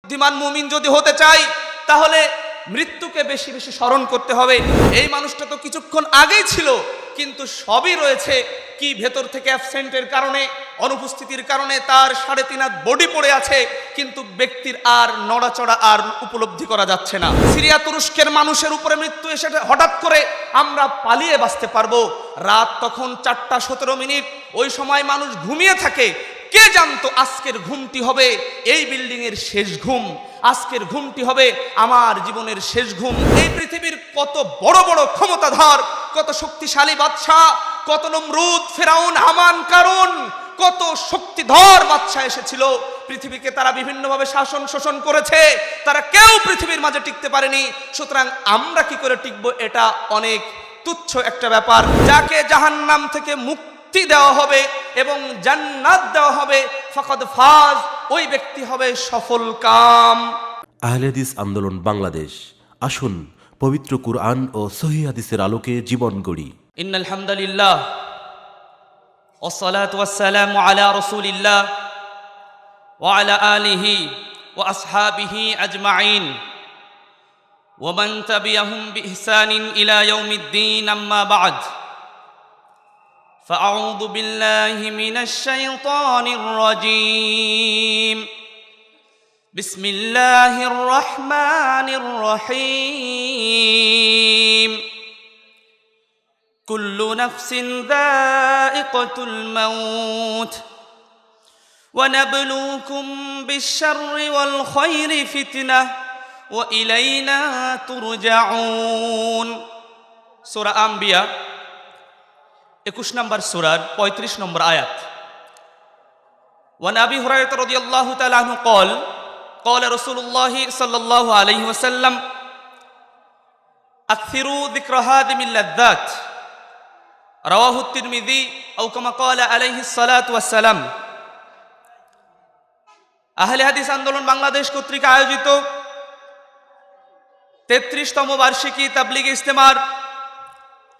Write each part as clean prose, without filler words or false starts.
বুদ্ধিমান মুমিন যদি হতে চাই তাহলে মৃত্যুকে বেশি বেশি স্মরণ করতে হবে। এই মানুষটা তো কিছুক্ষণ আগেই ছিল, কিন্তু সবই রয়েছে কি ভেতর থেকে অ্যাবসেন্টের কারণে, অনুপস্থিতির কারণে তার 3.5 হাত বডি পড়ে আছে, কিন্তু ব্যক্তির আর নড়াচড়া আর উপলব্ধি করা যাচ্ছে না। সিরিয়া তুরস্কের মানুষের উপরে মৃত্যু এসে হঠাৎ করে আমরা পালিয়ে বাঁচতে পারবো। রাত তখন 4:17। ওই সময় মানুষ ঘুমিয়ে থাকে। কে জানতো আজকের ঘুমটি হবে এই বিল্ডিং এর শেষ ঘুম, আজকের ঘুমটি হবে আমার জীবনের শেষ ঘুম। এই পৃথিবীর কত বড় বড় ক্ষমতাধর, কত শক্তিশালী বাদশা, কত নমরুদ, ফেরাউন, হামান, কারুন, কত শক্তিধর বাদশা এসেছিল পৃথিবীকে। তারা বিভিন্নভাবে শাসন শোষণ করেছে, তারা কেউ পৃথিবীর মাঝে টিকতে পারেনি। সুতরাং আমরা কি করে টিকবো এটা অনেক তুচ্ছ একটা ব্যাপার। যাকে জাহান্নাম থেকে মুক্তি দেওয়া হবে এবং জান্নাত দেওয়া হবে, ফাকাদ ফাজ, ওই ব্যক্তি হবে সফল কাম। আহলে হাদিস আন্দোলন বাংলাদেশ, আসুন পবিত্র কুরআন ও সহিহ হাদিসের আলোকে জীবন গড়ি। ইন্নাল হামদুলিল্লাহ ওয়াসসালাতু ওয়াসসালামু আলা রাসূলিল্লাহ ওয়া আলা আলিহি ওয়া আসহাবিহি আজমাইন ওয়া মান তাবিআহুম বিইহসানিন ইলা ইয়াউমিদ্দিন, আম্মা বা'দ। فأعوذ بالله من الشيطان الرجيم. بسم الله الرحمن الرحيم. كل نفس ذائقة الموت ونبلوكم بالشر والخير فتنة وإلينا ترجعون. সূরা আম্বিয়া 21 নম্বর সূরার 35 নম্বর আয়াত। وعن أبي هريرة رضي الله تعالى عنه قال قال رسول الله صلى الله عليه وسلم أكثروا ذكر هادم اللذات رواه الترمذي أو كما قال عليه الصلاة والسلام. আহলে হাদিস আন্দোলন বাংলাদেশ কর্তৃক আয়োজিত 33তম বার্ষিকী তাবলীগ ইজতেমার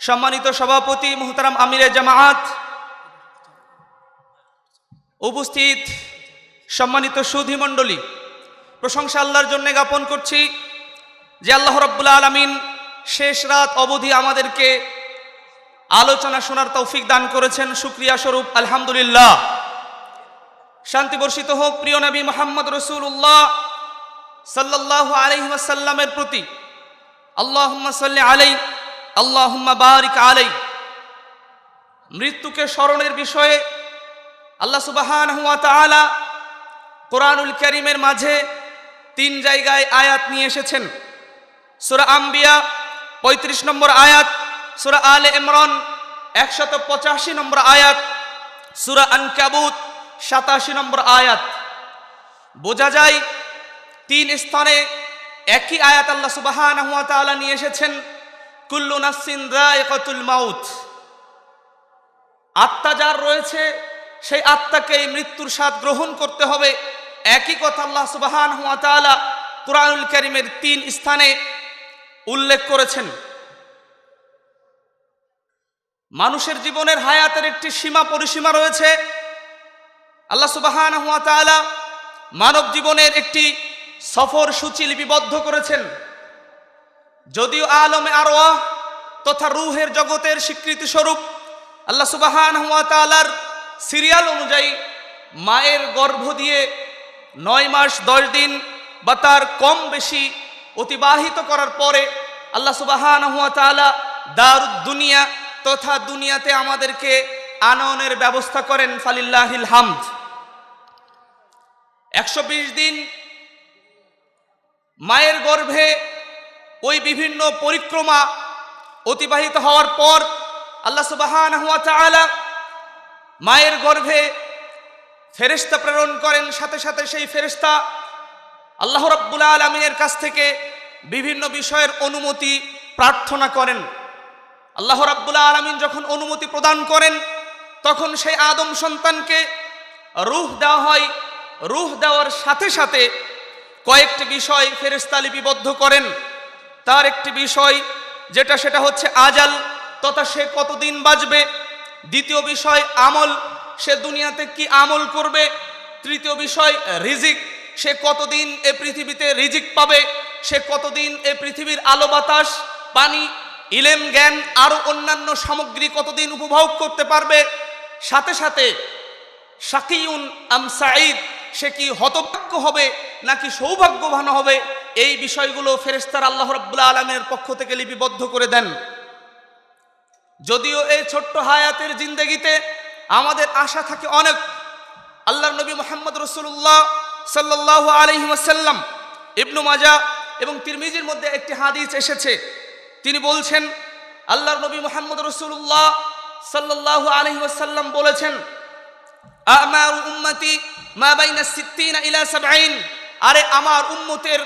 সম্মানিত সভাপতি মুহতারাম আমিরে জামায়াত, উপস্থিত সম্মানিত সুধী মণ্ডলী, প্রশংসা আল্লাহর জন্য জ্ঞাপন করছি যে আল্লাহ রাব্বুল আলামিন শেষ রাত অবধি আমাদেরকে আলোচনা শোনার তৌফিক দান করেছেন। শুকরিয়া স্বরূপ আলহামদুলিল্লাহ। শান্তি বর্ষিত হোক প্রিয় নবী মুহাম্মদ রাসূলুল্লাহ সাল্লাল্লাহু আলাইহি ওয়াসাল্লামের প্রতি। আল্লাহুম্মা সাল্লি আলাইহি আল্লাহুম্মা বারিক আলাইহি। মৃত্যুকে স্মরণের বিষয়ে আল্লাহ সুবহানাহু ওয়া তাআলা কোরআনুল কারীমের মাঝে 3 জায়গায় আয়াত নিয়ে এসেছেন। সূরা আম্বিয়া 35 নম্বর আয়াত, সূরা আলে ইমরান 185 নম্বর আয়াত, সূরা আনকাবুত 87 নম্বর আয়াত। বোঝা যায় 3 স্থানে একই আয়াত আল্লাহ সুবহানাহু ওয়া তাআলা নিয়ে এসেছেন। কুল্লু নাফসিন যায়িকাতুল মাউত। আত্মা যার রয়েছে সেই আত্মাকে এই মৃত্যুর স্বাদ গ্রহণ করতে হবে। একই কথা আল্লাহ সুবহানাহু ওয়া তাআলা কুরআনুল কারীমের 3 স্থানে উল্লেখ করেছেন। মানুষের জীবনের হায়াতের একটি সীমা পরিসীমা রয়েছে। আল্লাহ সুবহানাহু ওয়া তাআলা মানব জীবনের একটি সফর সূচি লিপিবদ্ধ করেছেন। যদিও আলমে আরওয়াহ তথা রূহের জগতের স্বীকৃতি স্বরূপ আল্লাহ সুবহানাহু ওয়া তাআলার সিরিয়াল অনুযায়ী মায়ের গর্ভ দিয়ে 9 মাস 10 দিন বা তার কম বেশি অতিবাহিত করার পরে আল্লাহ সুবহানাহু ওয়া তাআলা দারুদ দুনিয়া তথা দুনিয়াতে আমাদেরকে আনয়নের ব্যবস্থা করেন। ফালিল্লাহিল হামদ। 120 দিন মায়ের গর্ভে ওই বিভিন্ন পরিক্রমা অতিবাহিত হওয়ার পর আল্লাহ সুবহানাহু ওয়া তাআলা মায়ের গর্ভে ফেরেশতা প্রেরণ করেন। সাথে সাথে সেই ফেরেশতা আল্লাহ রাব্বুল আলামিনের কাছ থেকে বিভিন্ন বিষয়ের অনুমতি প্রার্থনা করেন। আল্লাহ রাব্বুল আলামিন যখন অনুমতি প্রদান করেন তখন সেই আদম সন্তানকে রূহ দেওয়া হয়। রূহ দেওয়ার সাথে সাথে কয়েকটি বিষয় ফেরেশতা লিপিবদ্ধ করেন। তার একটি বিষয় সেটা হচ্ছে আজাল তথা সে কতদিন বাঁচবে। দ্বিতীয় বিষয় আমল, সে দুনিয়াতে কি আমল করবে। তৃতীয় বিষয় রিজিক, সে কতদিন এ পৃথিবীতে রিজিক পাবে, সে কতদিন এ পৃথিবীর আলো বাতাস পানি ইলেম জ্ঞান আরো অন্যান্য সামগ্রী কতদিন উপভোগ করতে পারবে। সাথে সাথে শাকিউন আম সাঈদ, সে কি হতভাগ্য হবে নাকি সৌভাগ্যবান হবে, এই বিষয়গুলো ফেরেশতারা আল্লাহ রাব্বুল আলামিনের পক্ষ থেকে লিপিবদ্ধ করে দেন। যদিও এই ছোট্ট হায়াতের জিন্দেগিতে আমাদের আশা থাকে অনেক। আল্লাহর নবী মুহাম্মদ রাসূলুল্লাহ সাল্লাল্লাহু আলাইহি ওয়াসাল্লাম, ইবনু মাজাহ এবং তিরমিজির মধ্যে একটি হাদিস এসেছে, তিনি বলছেন, আল্লাহর নবী মুহাম্মদ রাসূলুল্লাহ সাল্লাল্লাহু আলাইহি ওয়াসাল্লাম বলেছেন, আমারু উম্মতি মা বাইনা 60 ইলা 70, আরে আমার উম্মতের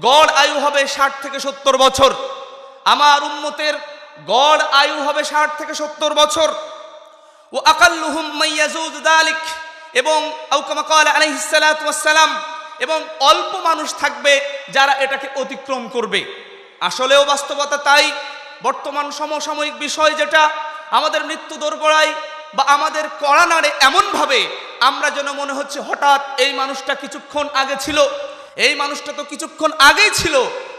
গড় আয়ু হবে 60 থেকে 70 বছর। আমার উম্মতের গড় আয়ু হবে 60 থেকে 70 বছর। ও আকাল্লুহুম মাইয়াজুদ যালিক, এবং আও কামা ক্বালা আলাইহিস সালাতু ওয়াস সালাম, এবং অল্প মানুষ থাকবে যারা এটাকে অতিক্রম করবে। আসলেও বাস্তবতা তাই। বর্তমান সমসাময়িক বিষয় যেটা আমাদের মৃত্যু দোরগোড়ায় বা আমাদের কড়া নাড়ে এমনভাবে আমরা যেন মনে হচ্ছে হঠাৎ এই মানুষটা কিছুক্ষণ আগে ছিল, এই মানুষটা তো কিছুক্ষণ আগেই ছিল,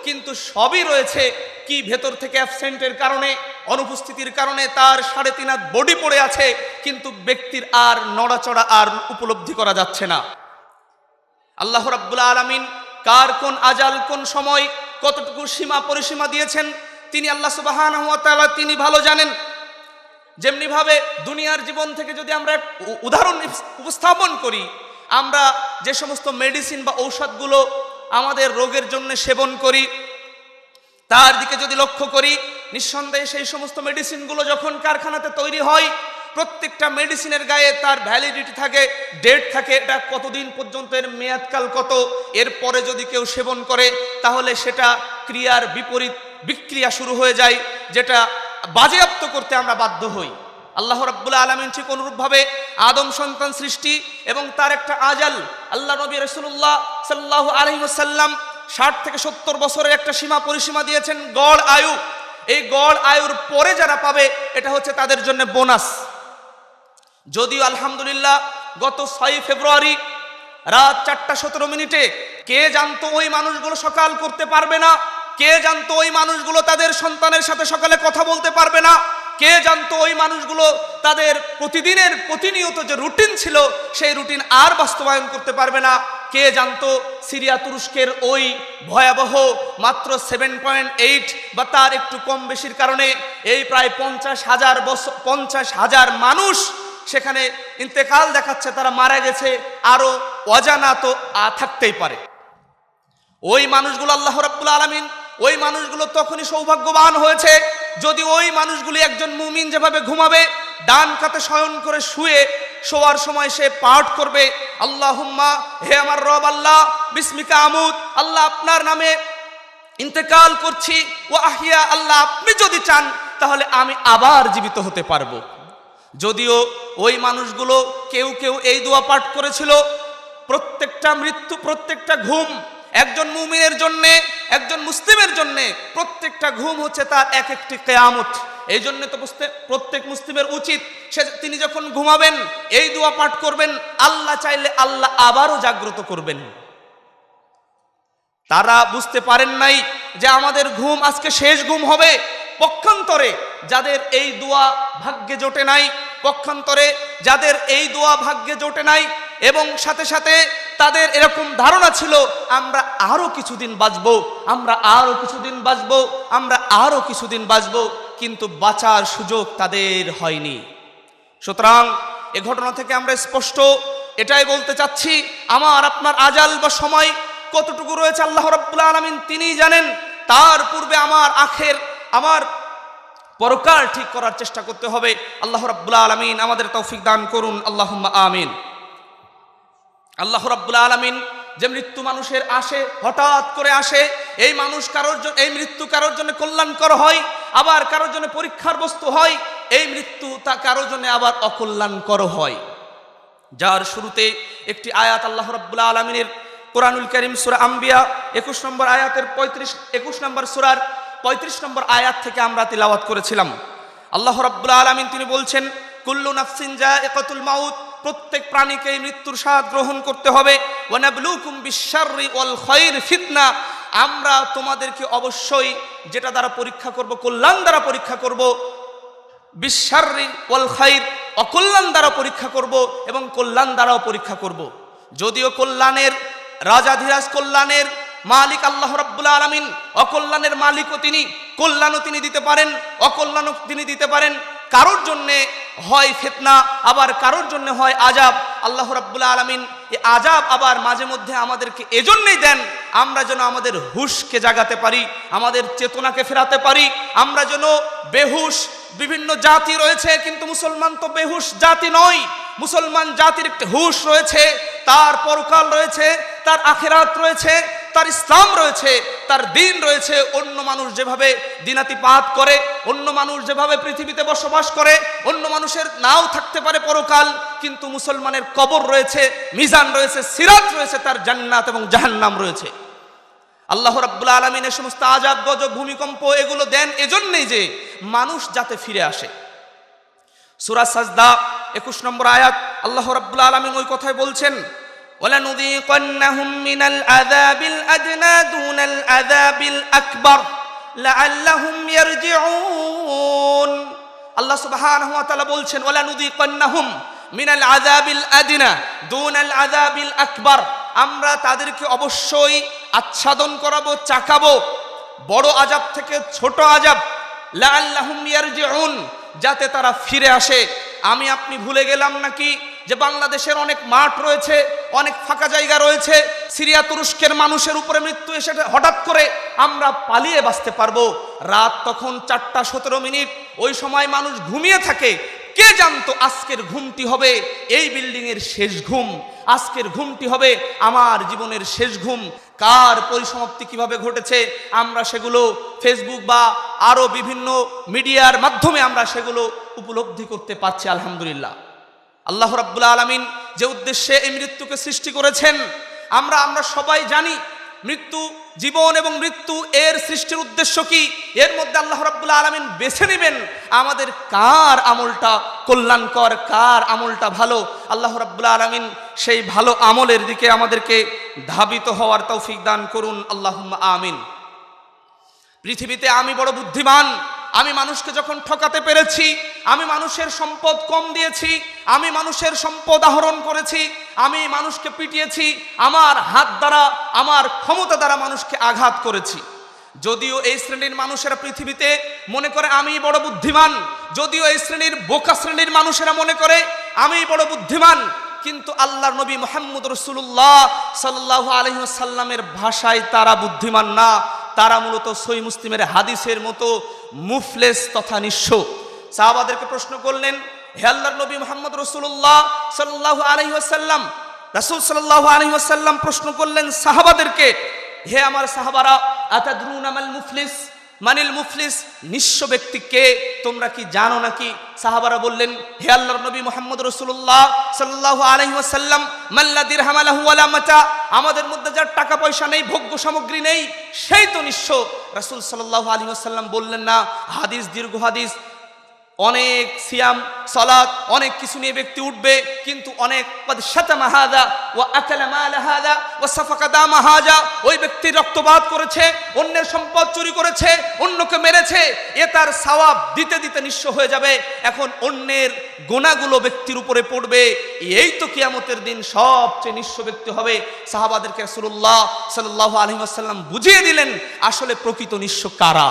কিন্তু সবই রয়েছে কি ভেতর থেকে অ্যাবসেন্টের কারণে, অনুপস্থিতির কারণে তার 3.5 হাত বডি পড়ে আছে, কিন্তু ব্যক্তির আর নড়াচড়া আর উপলব্ধি করা যাচ্ছে না। আল্লাহ রাব্বুল আলামিন কার কোন আজাল কোন সময় কতটুকু সীমা পরিসীমা দিয়েছেন তিনি আল্লাহ সুবহানাহু ওয়া তাআলা তিনি ভালো জানেন। যেমনি ভাবে দুনিয়ার জীবন থেকে যদি আমরা উদাহরণ উপস্থাপন করি, আমরা যে সমস্ত মেডিসিন বা ঔষধগুলো আমাদের রোগের জন্য সেবন করি তার দিকে যদি লক্ষ্য করি, নিঃসন্দেহে সেই সমস্ত মেডিসিনগুলো যখন কারখানাতে তৈরি হয়, প্রত্যেকটা মেডিসিনের গায়ে তার ভ্যালিডিটি থাকে, ডেট থাকে, এটা কতদিন পর্যন্ত এর মেয়াদকাল কত, এরপরে যদি কেউ সেবন করে তাহলে সেটা ক্রিয়ার বিপরীত বিক্রিয়া শুরু হয়ে যায়, যেটা বাজেয়াপ্ত করতে আমরা বাধ্য হই। আল্লাহ রাব্বুল আলামিন ঠিক অনুরূপভাবে আদম সন্তান সৃষ্টি এবং তার একটা আজাল, আল্লাহ নবী রাসূলুল্লাহ সাল্লাল্লাহু আলাইহি ওয়াসাল্লাম 60 থেকে 70 বছরের একটা সীমা পরিসীমা দিয়েছেন, গড় আয়ু। এই গড় আয়ুর পরে যারা পাবে এটা হচ্ছে তাদের জন্য বোনাস। যদিও আলহামদুলিল্লাহ গত 6 ফেব্রুয়ারি রাত 4:17 কে জানতো ওই মানুষগুলো সকাল করতে পারবে না, কে জানতো ওই মানুষগুলো তাদের সন্তানের সাথে সকালে কথা বলতে পারবে না, কে জানতো ওই মানুষগুলো তাদের প্রতিদিনের প্রতিনিয়ত যে রুটিন ছিল সেই রুটিন আর বাস্তবায়ন করতে পারবে না, কে জানতো সিরিয়া তুরস্কের ওই ভয়াবহ মাত্র 7.8 বা তার একটু কম বেশির কারণে এই প্রায় 50,000 মানুষ সেখানে ইন্তেকাল দেখাচ্ছে, তারা মারা গেছে, আরো অজানা তো থাকতেই পারে। ওই মানুষগুলো আল্লাহ রাব্বুল আলামিন ওই মানুষগুলো তখনই সৌভাগ্যবান হয়েছে যদি ওই মানুষগুলি একজন মুমিন যেভাবে ঘুমাবে ডান কাতে শয়ন করে শুয়ে শোয়ার সময় সে পাঠ করবে, আল্লাহুম্মা, হে আমার রব আল্লাহ, বিসমিকা আমুদ, আল্লাহ আপনার নামে ইন্তেকাল করছি, ও আহিয়া, আল্লাহ আপনি যদি চান তাহলে আমি আবার জীবিত হতে পারবো। যদিও ওই মানুষগুলো কেউ কেউ এই দোয়া পাঠ করেছিল, প্রত্যেকটা মৃত্যু প্রত্যেকটা ঘুম একজন মুমিনের জন্য, একজন মুসলিমের জন্য প্রত্যেকটা ঘুম হচ্ছে তার এক একটি কিয়ামত। এই জন্য তো প্রত্যেক মুসলিমের উচিত তিনি যখন ঘুমাবেন এই দোয়া পাঠ করবেন, আল্লাহ চাইলে আল্লাহ আবারও জাগ্রত করবেন। তারা বুঝতে পারেন নাই যে আমাদের ঘুম আজকে শেষ ঘুম হবে। পক্ষান্তরে যাদের এই দোয়া ভাগ্যে জোটে নাই, পক্ষান্তরে যাদের এই দোয়া ভাগ্যে জোটে নাই এবং সাথে সাথে তাদের এরকম ধারণা ছিল আমরা আরো কিছুদিন বাঁচবো, আমরা আরো কিছুদিন বাঁচবো, আমরা আরো কিছুদিন বাঁচবো, কিন্তু বাঁচার সুযোগ তাদের হয়নি। সুতরাং এ ঘটনা থেকে আমরা স্পষ্ট এটাই বলতে চাচ্ছি, আমার আপনার আজাল বা সময় কতটুকু রয়েছে আল্লাহ রাব্বুল আলামিন তিনিই জানেন। তার পূর্বে আমার পরকাল ঠিক করার চেষ্টা করতে হবে। আল্লাহ রাব্বুল আলামিন আমাদের তৌফিক দান করুন, আল্লাহুম্মা আমিন। আল্লাহ রাব্বুল আলামিন যে মৃত্যু মানুষের আসে, হঠাৎ করে আসে, এই মৃত্যু কারোর জন্য কল্যাণকর হয়, আবার কারোর জন্য পরীক্ষার বস্তু হয়, এই মৃত্যু তা কারোর জন্য আবার অকল্যাণকর হয়। যার শুরুতে একটি আয়াত আল্লাহ রাব্বুল আলামিনের কোরআনুল কারীম সূরা আম্বিয়া 21 নম্বর আয়াতের 21 নম্বর সূরার 35 নম্বর আয়াত থেকে আমরা তিলাওয়াত করেছিলাম। আল্লাহ রাব্বুল আলামিন তিনি বলছেন, কুল্লু নাফসিন যায়িকাতুল মাউত প্রত্যেক প্রাণীকেই মৃত্যুর স্বাদ গ্রহণ করতে হবে। ওয়ানাবলুকুম বিশ-শাররি ওয়াল খায়র ফিতনা, আমরা তোমাদেরকে অবশ্যই যেটা দ্বারা পরীক্ষা করব, কল্যাণ দ্বারা পরীক্ষা করব। বিশ-শাররি ওয়াল খায়র, অকল্যাণ দ্বারা পরীক্ষা করব এবং কল্যাণ দ্বারাও পরীক্ষা করব। যদিও কল্যাণের রাজাধিরাজ, কল্যাণের মালিক আল্লাহ রাব্বুল আলামিন, অকল্যাণের মালিকও তিনি, কল্যাণও তিনি দিতে পারেন, অকল্যাণও তিনি দিতে পারেন। কারোর জন্য হয় ফিতনা, আবার কারোর জন্য হয় আযাব। আল্লাহ রাব্বুল আলামিন এই আযাব আবার মাঝে মধ্যে আমাদেরকে এজন্যই দেন, আমরা যেন আমাদের হুশকে জাগাতে পারি, আমাদের চেতনাকে ফেরাতে পারি। আমরা যেন বেহুশ, বিভিন্ন জাতি রয়েছে কিন্তু মুসলমান তো বেহুশ জাতি নয়। মুসলমান জাতির একটি হুশ রয়েছে, তার পরকাল রয়েছে, তার আখিরাত রয়েছে, তার ইসলাম রয়েছে, তার দিন রয়েছে। অন্য মানুষ যেভাবে দিনাতিপাত করে, অন্য মানুষ যেভাবে পৃথিবীতে বসবাস করে, অন্য মানুষের নাও থাকতে পারে পরকাল, কিন্তু মুসলমানের কবর রয়েছে, মিজান রয়েছে, সিরাত রয়েছে, তার জান্নাত এবং জাহান্নাম রয়েছে। আল্লাহ রাব্বুল আলামিন এই সমস্ত আযাব, গজব, ভূমিকম্প এগুলো দেন এজন্যই যে মানুষ যাতে ফিরে আসে। সূরা সাজদা 21 নম্বর আয়াত, আল্লাহ রাব্বুল আলামিন ওই কথাই বলছেন, ওয়ালানুযীকান্নাহুম মিনাল আযাবিল আদনা দুনাল আযাবিল আকবার লাআল্লাহুম ইয়ারজিউন। আল্লাহ সুবহানাহু ওয়া তাআলা বলছেন, ওয়ালানুযীকান্নাহুম মিনাল আযাবিল আদনা দুনাল আযাবিল আকবার, আমরা তাদেরকে অবশ্যই আচ্ছাদন করাবো, চাকাবো বড় আযাব থেকে ছোট আযাব। লাআল্লাহুম ইয়ারজিউন, যাতে তারা ফিরে আসে। আমি আপনি ভুলে গেলাম নাকি যে বাংলাদেশের অনেক মাঠ রয়েছে, অনেক ফাঁকা জায়গা রয়েছে, সিরিয়া তুরস্কের মানুষের উপরে মৃত্যু এসে হঠাৎ করে আমরা পালিয়ে বাঁচতে পারবো। রাত তখন 4:17, ওই সময় মানুষ ঘুমিয়ে থাকে। কে জানতো আজকের ঘুমটি হবে এই বিল্ডিং এর শেষ ঘুম, আজকের ঘুমটি হবে আমার জীবনের শেষ ঘুম। কার পরিসমাপ্তি কিভাবে ঘটেছে আমরা সেগুলো ফেসবুক বা আরো বিভিন্ন মিডিয়ার মাধ্যমে আমরা সেগুলো উপলব্ধি করতে পারছি। আলহামদুলিল্লাহ, আল্লাহ রাব্বুল আলামিন যে উদ্দেশ্যে এই মৃত্যুকে সৃষ্টি করেছেন আমরা সবাই জানি। মৃত্যু, জীবন এবং মৃত্যু এর সৃষ্টির উদ্দেশ্য কি? এর মধ্যে আল্লাহ রাব্বুল আলামিন বেছে নেবেন আমাদের কার আমলটা কল্যাণকর, কার আমলটা ভালো। আল্লাহ রাব্বুল আলামিন সেই ভালো আমলের দিকে আমাদেরকে ধাবিত হওয়ার তৌফিক দান করুন, আল্লাহুম্মা আমিন। পৃথিবীতে আমি বড় বুদ্ধিমান, আমি মানুষকে যখন ঠকাতে পেরেছি, আমি মানুষের সম্পদ কম দিয়েছি, আমি মানুষের সম্পদ আহরণ করেছি, আমি মানুষকে পিটিয়েছি, আমার হাত দ্বারা, আমার ক্ষমতা দ্বারা মানুষকে আঘাত করেছি। যদিও এই শ্রেণীর মানুষেরা পৃথিবীতে মনে করে আমি বড় বুদ্ধিমান, যদিও এই শ্রেণীর বোকা শ্রেণীর মানুষেরা মনে করে আমি বড় বুদ্ধিমান, কিন্তু আল্লাহর নবী মুহাম্মদ রাসূলুল্লাহ সাল্লাল্লাহু আলাইহি ওয়াসাল্লামের ভাষায় তারা বুদ্ধিমান না, তারা মূলত সহিহ মুসলিমের হাদিসের মতো মুফলেস তথা নিঃস্ব। সাহাবাদেরকে প্রশ্ন করলেন, হে আল্লাহর নবী মুহাম্মদ রাসূলুল্লাহ সাল্লাল্লাহু আলাইহি ওয়াসাল্লাম, রাসূল সাল্লাল্লাহু আলাইহি ওয়াসাল্লাম প্রশ্ন করলেন সাহাবাদেরকে, হে আমার সাহাবারা, আতাদরুনা মাল মুফলিস, মানিল মুফলিস, নিঃস্ব ব্যক্তি কে তোমরা কি জানো নাকি? সাহাবারা বললেন, হে আল্লাহর নবী মুহাম্মদ রাসূলুল্লাহ সাল্লাল্লাহু আলাইহি ওয়াসাল্লাম, মাল্লা দিরহাম লাহু ওয়ালা মাতা, আমাদের মধ্যে যার টাকা পয়সা নেই, ভোগ্য সামগ্রী নেই, সেই তো নিঃস্ব। রাসূল সাল্লাল্লাহু আলাইহি ওয়াসাল্লাম বললেন না, হাদিস দীর্ঘ হাদিস, অনেক সিয়াম সালাত অনেক কিছু নিয়ে ব্যক্তি উঠবে, কিন্তু অনেক শাতামা হাযা ওয়া আকালা মাল হাযা ওয়া সাফাকা দাম হাযা, ওই ব্যক্তি রক্তপাত করেছে, অন্যের সম্পদ চুরি করেছে, অন্যকে মেরেছে, এ তার সওয়াব দিতে দিতে নিঃস্ব হয়ে যাবে। এখন অন্যের গুনাহগুলো ব্যক্তির উপরে পড়বে, এই তো কিয়ামতের দিন সবচেয়ে নিঃস্ব ব্যক্তি হবে। সাহাবাদেরকে রাসূলুল্লাহ সাল্লাল্লাহু আলাইহি ওয়াসাল্লাম বুঝিয়ে দিলেন আসলে প্রকৃত নিঃস্ব কারা।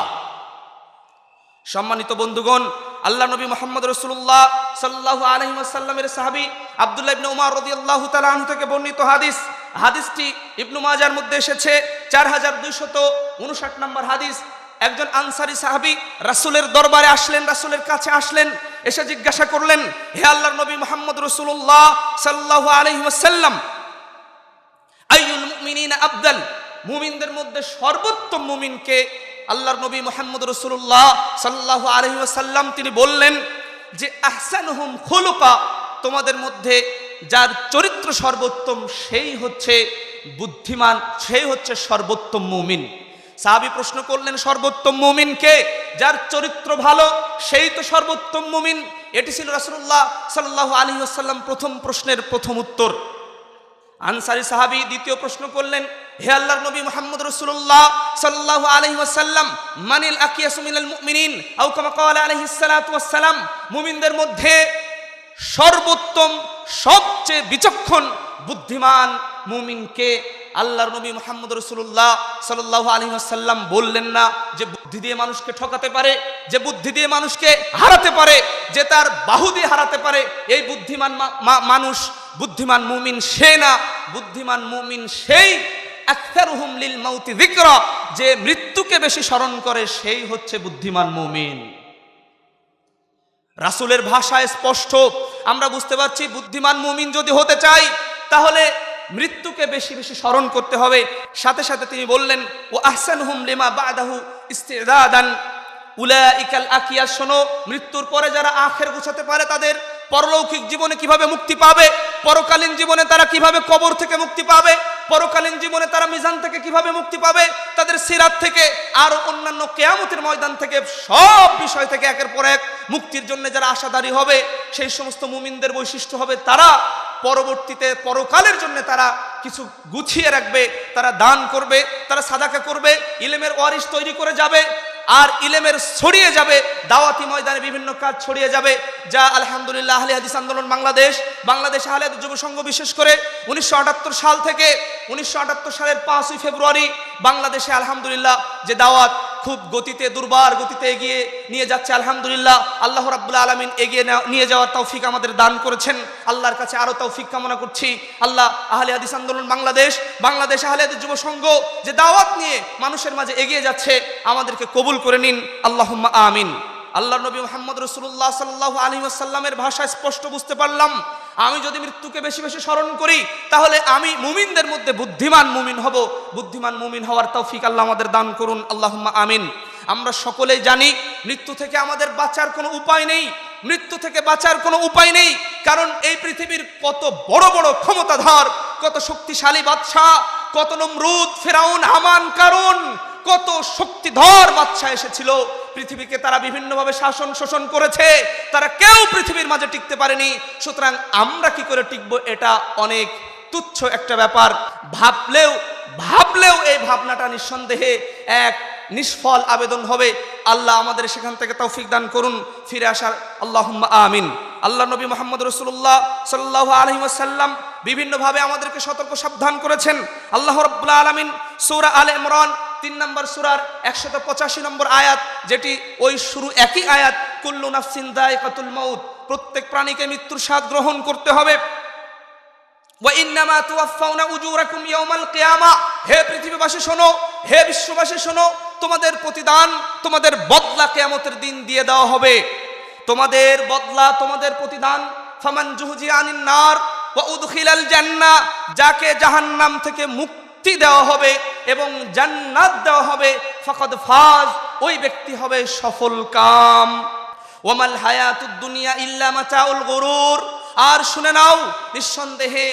সম্মানিত বন্ধুগণ, আল্লাহ নবী মুহাম্মদ রাসূলুল্লাহ সাল্লাল্লাহু আলাইহি ওয়াসাল্লামের সাহাবী আব্দুল্লাহ ইবনে উমর রাদিয়াল্লাহু তাআলা আনহু থেকে বর্ণিত হাদিস, হাদিসটি ইবনে মাজাহর মধ্যে এসেছে 4259 নম্বর হাদিস। একজন আনসারী সাহাবী রাসূলের দরবারে আসলেন, রাসূলের কাছে আসলেন, এসে জিজ্ঞাসা করলেন, হে আল্লাহর নবী মুহাম্মদ রাসূলুল্লাহ সাল্লাল্লাহু আলাইহি ওয়াসাল্লাম, আইয়ুল মুমিনিনা আফদাল, মুমিনদের মধ্যে সর্বোত্তম মুমিন কে? আল্লাহর নবী মুহাম্মদ রাসূলুল্লাহ সাল্লাল্লাহু আলাইহি ওয়াসাল্লাম তিনি বললেন যে আহসানুহুম খুলুকা, তোমাদের মধ্যে যার চরিত্র সর্বোত্তম সেই হচ্ছে বুদ্ধিমান, সেই হচ্ছে সর্বোত্তম মুমিন। সাহাবী প্রশ্ন করলেন, সর্বোত্তম মুমিন কে? যার চরিত্র ভালো সেই তো সর্বোত্তম মুমিন। এটি ছিল রাসূলুল্লাহ সাল্লাল্লাহু আলাইহি ওয়াসাল্লাম প্রথম প্রশ্নের প্রথম উত্তর। আনসারী সাহাবী দ্বিতীয় প্রশ্ন করলেন, হে আল্লাহর নবী মুহাম্মদ রাসূলুল্লাহ সাল্লাল্লাহু আলাইহি ওয়াসাল্লাম, মানিল আকিয়াসু মিনাল মুমিনিন আও কামা ক্বালা আলাইহিস সালাতু ওয়াস সালাম, মুমিনদের মধ্যে সর্বোত্তম সবচেয়ে বিচক্ষণ বুদ্ধিমান মুমিন কে? আল্লাহর নবী মুহাম্মদ রাসূলুল্লাহ সাল্লাল্লাহু আলাইহি ওয়াসাল্লাম বললেন না যে বুদ্ধি দিয়ে মানুষকে ঠকাতে পারে, যে বুদ্ধি দিয়ে মানুষকে হারাতে পারে, যে তার বাহু দিয়ে হারাতে পারে, এই বুদ্ধিমান মানুষ বুদ্ধিমান মুমিন সে না। বুদ্ধিমান মুমিন সেই আকসারুহুম লিল মাউতি যিকরা, যে মৃত্যুকে বেশি স্মরণ করে সেই হচ্ছে বুদ্ধিমান মুমিন। রাসূলের ভাষায় স্পষ্ট আমরা বুঝতে পারছি, বুদ্ধিমান মুমিন যদি হতে চাই তাহলে মৃত্যুকে বেশি বেশি স্মরণ করতে হবে। সাথে সাথে তিনি বললেন, ও আহসানুহুম লিমা বাদাহু ইস্তিদাদান উলাইকাল আকিয়া, শোনো, মৃত্যুর পরে যারা আখের গোছাতে পারে তাদের পরলৌকিক জীবনে কিভাবে মুক্তি পাবে, পরকালীন জীবনে তারা কিভাবে কবর থেকে মুক্তি পাবে, পরকালীন জীবনে তারা মিজান থেকে কিভাবে মুক্তি পাবে, তাদের সিরাত থেকে আর অন্যান্য কিয়ামতের ময়দান থেকে, সব বিষয় থেকে একের পর এক মুক্তির জন্য যারা আশাদারী হবে, সেই সমস্ত মুমিনদের বৈশিষ্ট্য হবে তারা পরবর্তীতে পরকালের জন্য তারা কিছু গুছিয়ে রাখবে, তারা দান করবে, তারা সাদাকা করবে, ইলমের ওয়ারিস তৈরি করে যাবে, আর ইলমের ছড়িয়ে যাবে, দাওয়াতি ময়দানে বিভিন্ন কাজ ছড়িয়ে যাবে, যা আলহামদুলিল্লাহ আহলে হাদিস আন্দোলন বাংলাদেশ আহলে হাদিস যুব সংঘ বিশেষ করে 1978 সাল থেকে 1978 সালের 5ই ফেব্রুয়ারি বাংলাদেশে আলহামদুলিল্লাহ যে দাওয়াত খুব গতিতে, দুর্বার গতিতে এগিয়ে নিয়ে যাচ্ছে। আলহামদুলিল্লাহ আল্লাহ রাব্বুল আলামিন এগিয়ে নিয়ে যাওয়ার তৌফিক আমাদের দান করেছেন। আল্লাহর কাছে আরো তৌফিক কামনা করছি। আল্লাহ আহলে হাদিস আন্দোলন বাংলাদেশ আহলে হাদিস যুব সংঘ যে দাওয়াত নিয়ে মানুষের মাঝে এগিয়ে যাচ্ছে, আমাদেরকে কবুল করে নিন, আল্লাহুম্মা আমিন। আল্লাহর নবী মুহাম্মদ রাসূলুল্লাহ সাল্লাল্লাহু আলাইহি ওয়াসাল্লামের ভাষায় স্পষ্ট বুঝতে পারলাম, আমি যদি মৃত্যুকে বেশি বেশি স্মরণ করি তাহলে আমি মুমিনদের মধ্যে বুদ্ধিমান মুমিন হব। বুদ্ধিমান মুমিন হওয়ার তৌফিক আল্লাহ আমাদের দান করুন, আল্লাহুম্মা আমিন। আমরা সকলেই জানি মৃত্যু থেকে আমাদের বাঁচার কোনো উপায় নেই, মৃত্যু থেকে বাঁচার কোনো উপায় নেই, কারণ এই পৃথিবীর কত বড় বড় ক্ষমতাধর, কত শক্তিশালী বাদশা, কত নমরুদ, ফেরাউন, হামান, কারুন, কত শক্তিধর বাদশা এসেছিল পৃথিবীকে, তারা বিভিন্নভাবে শাসন শোষণ করেছে, তারা কেউ পৃথিবীর মাঝে টিকতে পারেনি। সুতরাং আমরা কি করে টিকবো এটা অনেক তুচ্ছ একটা ব্যাপার। ভাবলেও এই ভাবনাটা নিঃসন্দেহে এক নিষ্ফল আবেদন হবে। আল্লাহ আমাদের সেখান থেকে তৌফিক দান করুন ফিরে আসার, আল্লাহুম্মা আমিন। আল্লাহ নবী মুহাম্মদ রাসূলুল্লাহ সাল্লাল্লাহু আলাইহি ওয়াসাল্লাম বিভিন্নভাবে আমাদেরকে সতর্ক সাবধান করেছেন। আল্লাহ রাব্বুল আলামিন সূরা আলে ইমরান 3 নম্বর সূরার 185 নম্বর আয়াত, যেটি ওই শুরু একই আয়াত, কুল্লু নাফসিন যায়িকাতুল মাউত, প্রত্যেক প্রাণীকে মৃত্যুর স্বাদ গ্রহণ করতে হবে। ওয়া ইন্নামা তুওয়াফাউনা উজুরাকুম ইয়াওমাল কিয়ামা, হে পৃথিবীবাসী শোনো, হে বিশ্ববাসী শোনো, তোমাদের প্রতিদান, তোমাদের বদলা কিয়ামতের দিন দিয়ে দেওয়া হবে। তোমাদের বদলা, তোমাদের প্রতিদান, ফামান জুহজি আনিন নার ওয়া উদখিলাল জান্নাহ, যাকে জাহান্নাম থেকে মুক্তি দেওয়া হবে এবং জান্নাত দেওয়া হবে, ফাকাদ ফাজ, ওই ব্যক্তি হবে সফল কাম। ওয়ামাল হায়াতুদ দুনিয়া ইল্লা মাতাউল গুরুর, আর শুনে নাও, নিঃসন্দেহে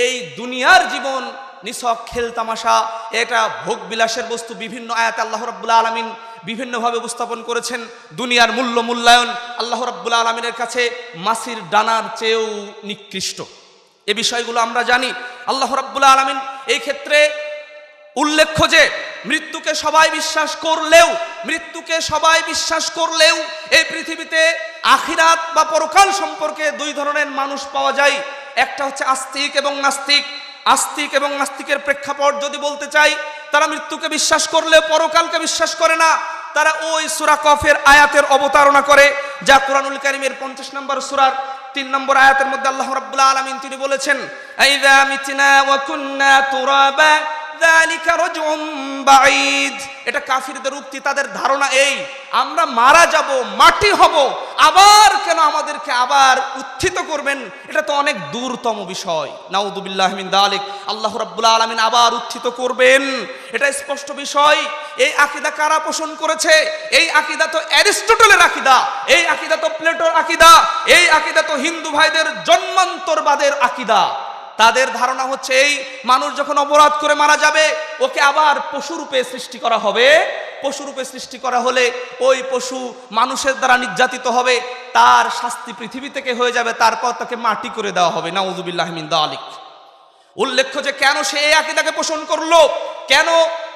এই দুনিয়ার জীবন নিছক খেল তামাশা, এটা ভোগ বিলাসের বস্তু। বিভিন্ন আয়াতে আল্লাহ রাব্বুল আলামিন বিভিন্নভাবে উপস্থাপন করেছেন দুনিয়ার মূল্যায়ন আল্লাহ রাব্বুল আলামিনের কাছে মাছির ডানার চেয়েও নিকৃষ্ট। এ বিষয়গুলো আমরা জানি। আল্লাহ রাব্বুল আলামিন এই ক্ষেত্রে উল্লেখ্য যে মৃত্যুকে সবাই বিশ্বাস করলেও এই পৃথিবীতে আখিরাত বা পরকাল সম্পর্কে দুই ধরনের মানুষ পাওয়া যায়। একটা হচ্ছে আস্তিক এবং নাস্তিক। আস্তিক এবং নাস্তিকের প্রেক্ষাপট যদি বলতে চাই, তারা মৃত্যুকে বিশ্বাস করলেও পরকালকে বিশ্বাস করে না। তারা ওই সূরা কফের আয়াতের অবতারণা করে, যা কুরআনুল কারীমের 50 নম্বর সূরার 3 নম্বর আয়াতের মধ্যে আল্লাহ রাব্বুল আলামিন তিনি বলেছেন, আইযা মিতনা ওয়া কুন্না তুরাবা যালিকা রাজউম বাঈদ। এটা কাফিরদের উক্তি, তাদের ধারণা এই, আমরা মারা যাব, মাটি হব, আবার কেন আমাদেরকে আবার উত্থিত করবেন, এটা তো অনেক দূরতম বিষয়। নাউযুবিল্লাহি মিন যালিক, আল্লাহ রাব্বুল আলামিন আবার উত্থিত করবেন, এটা স্পষ্ট বিষয়। এই আকীদা কারা পোষণ করেছে? এই আকীদা তো অ্যারিস্টটলের আকীদা, এই আকীদা তো প্লেটোর আকীদা, এই আকীদা তো হিন্দু ভাইদের জন্মান্তরবাদের আকীদা। তাদের ধারণা হচ্ছে এই মানুষ যখন অপরাধ করে মারা যাবে ওকে আবার পশুরূপে সৃষ্টি করা হবে, পশুরূপে সৃষ্টি করা হলে ওই পশু মানুষের দ্বারা নির্যাতিত হবে, তার শাস্তি পৃথিবী থেকে হয়ে যাবে, তারপর তাকে মাটি করে দেওয়া হবে। নাউযুবিল্লাহি মিন যালিক। উল্লেখ্য যে কেন সে এই আকীদাকে পোষণ করলো, কেন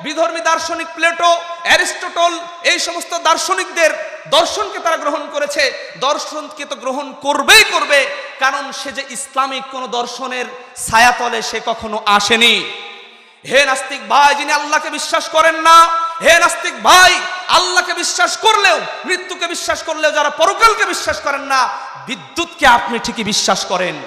বিধর্মী দার্শনিক প্লেটো, অ্যারিস্টটল এই সমস্ত দার্শনিকদের দর্শনকে তারা গ্রহণ করেছে। দর্শনকে তো গ্রহণ করবেই করবে, কারণ সে যে ইসলামিক কোন দর্শনের ছায়াতলে সে কখনো আসেনি। হে নাস্তিক ভাই, যিনি আল্লাহকে বিশ্বাস করেন না, হে নাস্তিক ভাই, আল্লাহকে বিশ্বাস করলেও, মৃত্যুকে বিশ্বাস করলেও যারা পরকালকে বিশ্বাস করেন না, বিদ্যুৎকে আপনি ঠিকই বিশ্বাস করেন।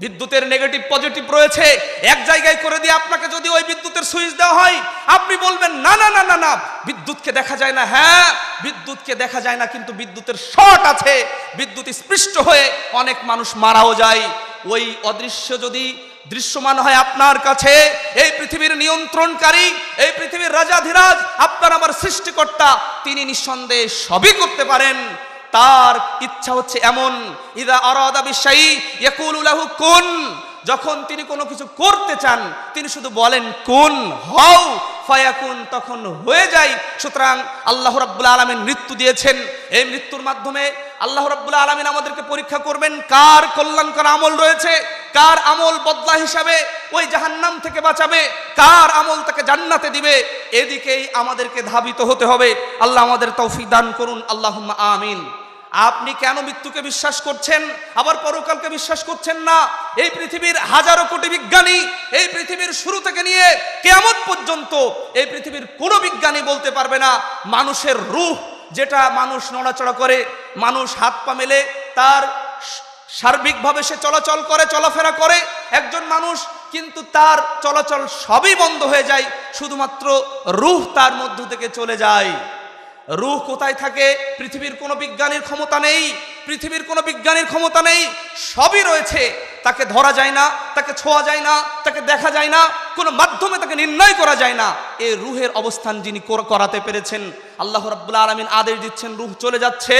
বিদ্যুতের নেগেটিভ পজিটিভ রয়েছে, এক জায়গায় করে দিয়ে আপনাকে যদি ওই বিদ্যুতের সুইচ দেওয়া হয় আপনি বলবেন না না না না না, বিদ্যুৎকে দেখা যায় না। হ্যাঁ, বিদ্যুৎকে দেখা যায় না, কিন্তু বিদ্যুতের শর্ট আছে, বিদ্যুৎ স্পৃষ্ট হয়ে অনেক মানুষ মারাও যায়। ওই অদৃশ্য যদি দৃশ্যমান হয় আপনার কাছে, এই পৃথিবীর নিয়ন্ত্রণকারী, এই পৃথিবীর রাজাধিরাজ, আপনার আমার সৃষ্টিকর্তা, তিনি নিঃসন্দেহে সবই করতে পারেন। তার ইচ্ছা হচ্ছে এমন, ইদা আরাদা বিশাই ইয়াকুলু লাহু কুন, যখন তিনি কোনো কিছু করতে চান তিনি শুধু বলেন কুন, হও, ফায়াকুন, তখন হয়ে যায়। সুতরাং আল্লাহ রাব্বুল আলামিন মৃত্যু দিয়েছেন, এই মৃত্যুর মাধ্যমে আল্লাহ রাব্বুল আলামিন আমাদেরকে পরীক্ষা করবেন কার কল্যাণকর আমল রয়েছে, কার আমল বদলা হিসাবে ওই জাহান্নাম থেকে বাঁচাবে, কার আমল তাকে জান্নাতে দিবে, এদিকেই আমাদেরকে ধাবিত হতে হবে। আল্লাহ আমাদের তৌফিক দান করুন, আল্লাহুম্মা আমিন। আপনি কেন মৃত্যুকে বিশ্বাস করছেন আবার পরকালকে বিশ্বাস করছেন না? এই পৃথিবীর হাজারো কোটি বিজ্ঞানী, এই পৃথিবীর শুরু থেকে নিয়ে কিয়ামত পর্যন্ত এই পৃথিবীর কোনো বিজ্ঞানী বলতে পারবে না মানুষের রূহ, যেটা মানুষ নড়াচড়া করে, মানুষ হাত পা মেলে, তার সার্বিকভাবে সে চলাচল করে, চলাফেরা করে একজন মানুষ, কিন্তু তার চলাচল সবই বন্ধ হয়ে যায়, শুধুমাত্র রূহ তার মধ্য থেকে চলে যায়। রূহ কোথায় থাকে? পৃথিবীর কোনো বিজ্ঞানীর ক্ষমতা নেই, পৃথিবীর কোনো বিজ্ঞানীর ক্ষমতা নেই, সবই রয়েছে, তাকে ধরা যায় না, তাকে ছোঁয়া যায় না, তাকে দেখা যায় না, কোনো মাধ্যমে তাকে নির্ণয় করা যায় না। এই রূহের অবস্থান যিনি করাতে পেরেছেন, আল্লাহ রাব্বুল আলামিন আদেশ দিচ্ছেন রূহ চলে যাচ্ছে।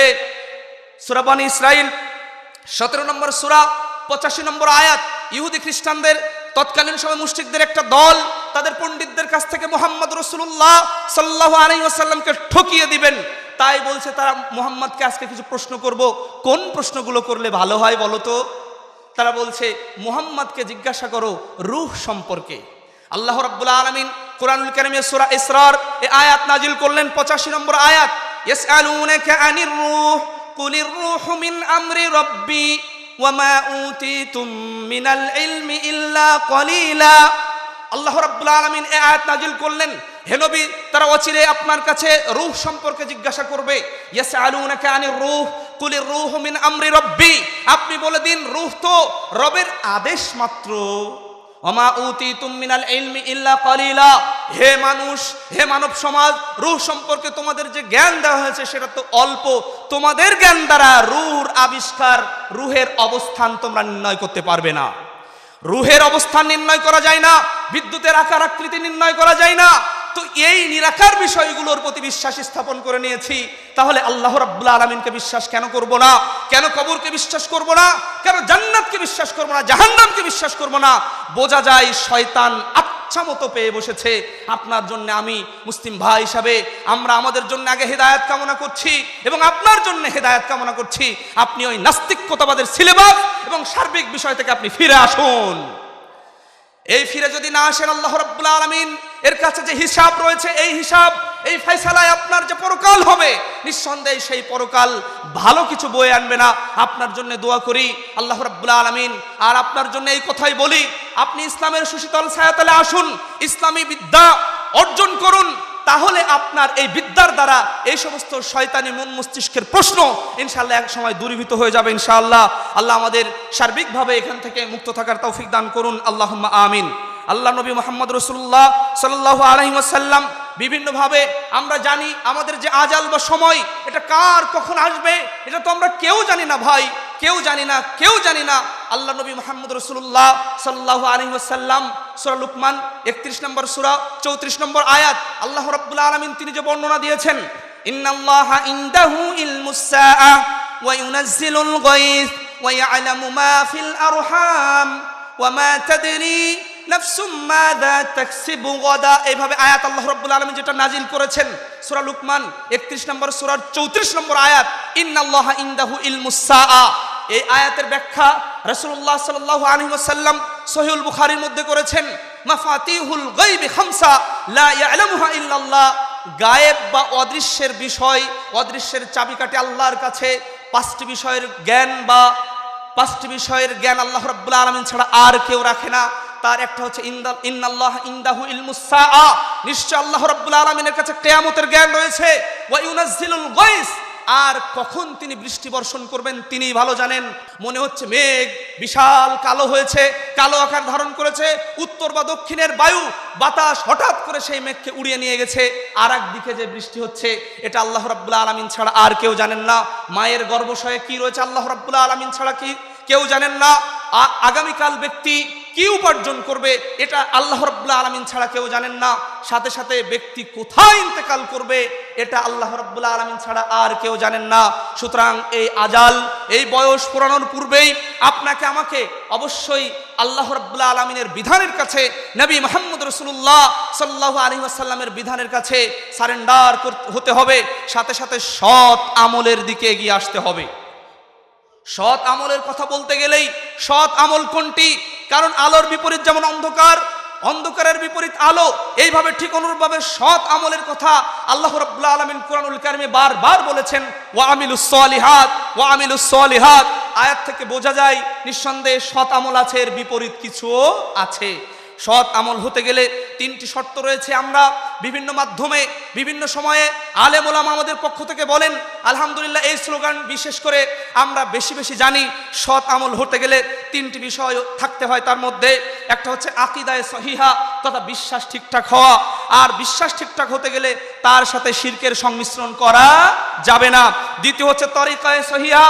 সূরা বনী ইসরাঈল 17 নম্বর সূরা 85 নম্বর আয়াত। ইহুদি খ্রিস্টানদের তৎকালীন সময় মুশরিকদের একটা দল তাদের পণ্ডিতদের কাছ থেকে মুহাম্মদ রাসূলুল্লাহ সাল্লাল্লাহু আলাইহি ওয়াসাল্লামকে ঠকিয়ে দিবেন, তাই বলছে তারা মুহাম্মদকে আজকে কিছু প্রশ্ন করব। কোন প্রশ্নগুলো করলে ভালো হয় বলো তো? তারা বলছে মুহাম্মদকে জিজ্ঞাসা করো রূহ সম্পর্কে। আল্লাহ রাব্বুল আলামিন কোরআনুল কারীমে সূরা ইসরার এই আয়াত নাজিল করলেন, 85 নম্বর আয়াত। ইয়াসআলুনাকা আনির রূহ কুলির রূহু মিন আমরি রাব্বি ওয়ামা উতিতুম মিনাল ইলমি ইল্লা কলিলা। আল্লাহ রাব্বুল আলামিন এই আয়াত নাজিল করলেন, হে নবী, তারা অচিরে আপনার কাছে রূহ সম্পর্কে জিজ্ঞাসা করবে। ইয়াসআলুনাকা আনির রূহ কুলির রূহু মিন আমরি রাব্বি, আপনি বলে দিন রূহ তো রবের আদেশ মাত্র। ওমা উতিতুম মিনাল ইলমি ইল্লা কলিলা, হে মানুষ, হে মানব সমাজ, রূহ সম্পর্কে তোমাদের যে জ্ঞান দেওয়া হয়েছে সেটা তো অল্প। তোমাদের জ্ঞান দ্বারা রূহের আবিষ্কার, রূহের অবস্থান তোমরা নির্ণয় করতে পারবে না। রূহের অবস্থান নির্ণয় করা যায় না, বিদ্যুতের আকার আকৃতি নির্ণয় করা যায় না। তো এই নিরাকার বিষয়গুলোর প্রতি বিশ্বাস স্থাপন করে নিয়েছি, তাহলে আল্লাহ রাব্বুল আলামিনকে বিশ্বাস কেন করব না? কেন কবরকে বিশ্বাস করব না? কেন জান্নাতকে বিশ্বাস করব না? জাহান্নামকে বিশ্বাস করব না? বোঝা যায় শয়তান আচ্ছা মতো পেয়ে বসেছে আপনার জন্য। আমি মুসলিম ভাই হিসাবে আমরা আমাদের জন্য আগে হেদায়েত কামনা করছি এবং আপনার জন্য হেদায়েত কামনা করছি। আপনি ওই নাস্তিকতাবাদের সিলেবাস এবং সার্বিক বিষয় থেকে আপনি ফিরে আসুন। এই ফিরে যদি না আসেন, আল্লাহ রাব্বুল আলামিন এর কাছে যে হিসাব রয়েছে, এই হিসাব, এই ফয়সালায় আপনার যে পরকাল হবে, নিঃসন্দেহে সেই পরকাল ভালো কিছু বয়ে আনবে না। আপনার জন্য দোয়া করি আল্লাহ রাব্বুল আলামিন, আর আপনার জন্য এই কথাই বলি, আপনি ইসলামের সুশীতল ছায়াতলে আসুন, ইসলামী বিদ্যা অর্জন করুন, তাহলে আপনার এই বিদ্যার দ্বারা এই সমস্ত শয়তানি মন মস্তিষ্কের প্রশ্ন ইনশাআল্লাহ এক সময় দূরীভূত হয়ে যাবে ইনশাআল্লাহ। আল্লাহ আমাদের সার্বিকভাবে এখান থেকে মুক্ত থাকার তৌফিক দান করুন, আল্লাহুম্মা আমিন। আল্লাহ নবী মুহাম্মদ রাসূলুল্লাহ সাল্লাল্লাহু আলাইহি ওয়াসাল্লাম বিভিন্নভাবে আমরা জানি আমাদের যে আজাল বা সময়, এটা কার কখন আসবে এটা তো আমরা কেউ জানি না ভাই, কেউ জানি না, কেউ জানি না। আল্লাহ নবী মুহাম্মদ রাসূলুল্লাহ সাল্লাল্লাহু আলাইহি ওয়াসাল্লাম সূরা লুকমান 31 নম্বর সূরা 34 নম্বর আয়াত, আল্লাহ রাব্বুল আলামিন তিনি যে বর্ণনা দিয়েছেন, ইন্নাল্লাহা ইনদাহু ইলমুস সাআহ ওয়া ইউনাজ্জিলুল গায়থ ওয়া ইয়ালামু মা ফিল আরহাম ওয়া মা তাদরি নাফসুম মাযা তাকসিবু গাদা। এইভাবে আয়াত আল্লাহ রাব্বুল আলামিন যেটা নাজিল করেছেন সূরা লুকমান 31 নম্বর সূরার 34 নম্বর আয়াত, ইন্নাল্লাহা ইনদাহু ইলমুস সাআ। এই আয়াতের ব্যাখ্যা রাসূলুল্লাহ সাল্লাল্লাহু আলাইহি ওয়াসাল্লাম সহিহুল বুখারীর মধ্যে করেছেন, মাফাতিহুল গায়বি খামসা লা ইয়ালামুহা ইল্লাল্লাহ। গায়েব বা অদৃশ্যের বিষয়, অদৃশ্যের চাবিকাঠি আল্লাহর কাছে। পাঁচটি বিষয়ের জ্ঞান আল্লাহ রাব্বুল আলামিন ছাড়া আর কেউ রাখে না। তার একটা হচ্ছে ইন্নাল্লাহা ইনদাহু ইলমুস সাআ, নিশ্চয় আল্লাহ রাব্বুল আলামিনের কাছে কিয়ামতের জ্ঞান রয়েছে। ওয়া ইউনাজ্জিলুল গায়স, আর কখন তিনি বৃষ্টি বর্ষণ করবেন তিনিই ভালো জানেন। মনে হচ্ছে মেঘ বিশাল কালো হয়েছে, কালো আকার ধারণ করেছে, উত্তর বা দক্ষিণের বায়ু বাতাস হঠাৎ করে সেই মেঘকে উড়িয়ে নিয়ে গেছে। আর একদিকে যে বৃষ্টি হচ্ছে এটা আল্লাহ রাব্বুল আলামিন ছাড়া আর কেউ জানেন না। মায়ের গর্ভাশয়ে কি রয়েছে আল্লাহ রাব্বুল আলামিন ছাড়া কি কেউ জানেন না। আগামীকাল ব্যক্তি কি উপার্জন করবে এটা আল্লাহ রাব্বুল আলামিন ছাড়া কেউ জানেন না। সাথে সাথে ব্যক্তি কোথায় ইন্তেকাল করবে এটা আল্লাহ রাব্বুল আলামিন ছাড়া আর কেউ জানেন না। সুতরাং এই আজাল, এই বয়স পুরানোর পূর্বেই আপনাকে আমাকে অবশ্যই আল্লাহ রাব্বুল আলামিনের বিধানের কাছে, নবী মুহাম্মদ রাসূলুল্লাহ সাল্লাল্লাহু আলাইহি ওয়াসাল্লামের বিধানের কাছে সারেন্ডার হতে হবে। সাথে সাথে সৎ আমলের দিকে এগিয়ে আসতে হবে। সৎ আমলের কথা বলতে গেলেই সৎ আমল কোনটি? কারণ আলোর বিপরীত যেমন অন্ধকার, অন্ধকারের বিপরীত আলো, এইভাবে ঠিক অনুরূপভাবে সৎ আমলের কথা আল্লাহ রাব্বুল আলামিন কুরআনুল কারীমে বারবার বলেছেন, ওয়া আমিলুস সালিহাত ওয়া আমিলুস সালিহাত। আয়াত থেকে বোঝা যায় নিঃসন্দেহে সৎ আমল আছে, এর বিপরীত কিছুও আছে। সৎ আমল হতে গেলে তিনটি শর্ত রয়েছে। আমরা বিভিন্ন মাধ্যমে বিভিন্ন সময়ে আলেম ওলামা আমাদের পক্ষ থেকে বলেন, আলহামদুলিল্লাহ এই স্লোগান বিশেষ করে আমরা বেশি বেশি জানি। সৎ আমল হতে গেলে তিনটি বিষয় থাকতে হয়। তার মধ্যে একটা হচ্ছে আকীদায়ে সহিহা, তথা বিশ্বাস ঠিকঠাক হওয়া। আর বিশ্বাস ঠিকঠাক হতে গেলে তার সাথে শিরকের সংমিশ্রণ করা যাবে না। দ্বিতীয় হচ্ছে তরিকায়ে সহিহা,